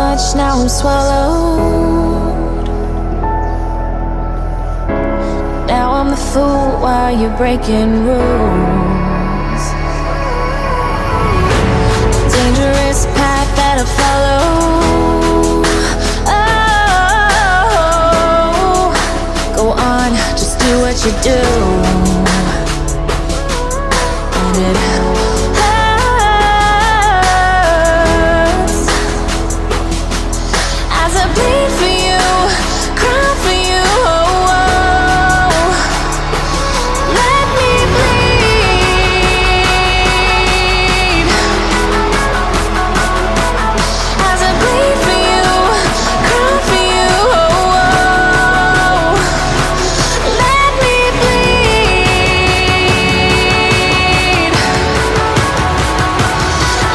much, now I'm swallowed. Now I'm the fool while you're breaking rules. Dangerous path that I follow. Oh, go on, just do what you do. And it hurts as I bleed for you, cry for you. Oh, oh. Let me bleed as I bleed for you, cry for you. Oh, oh. Let me bleed.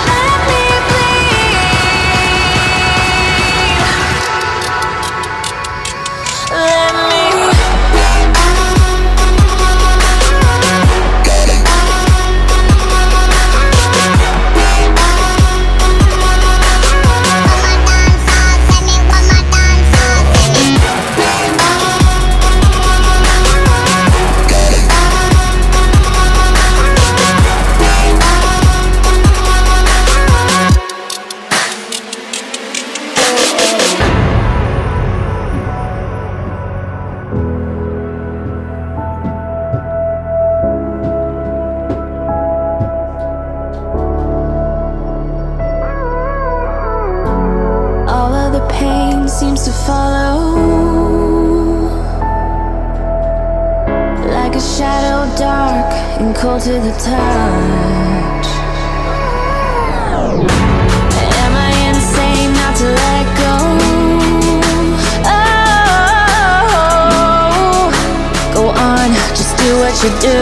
Let me bleed. Let me. All of the pain seems to follow, like a shadow, dark and cold to the touch. Am I insane not to let go? Oh, go on, just do what you do.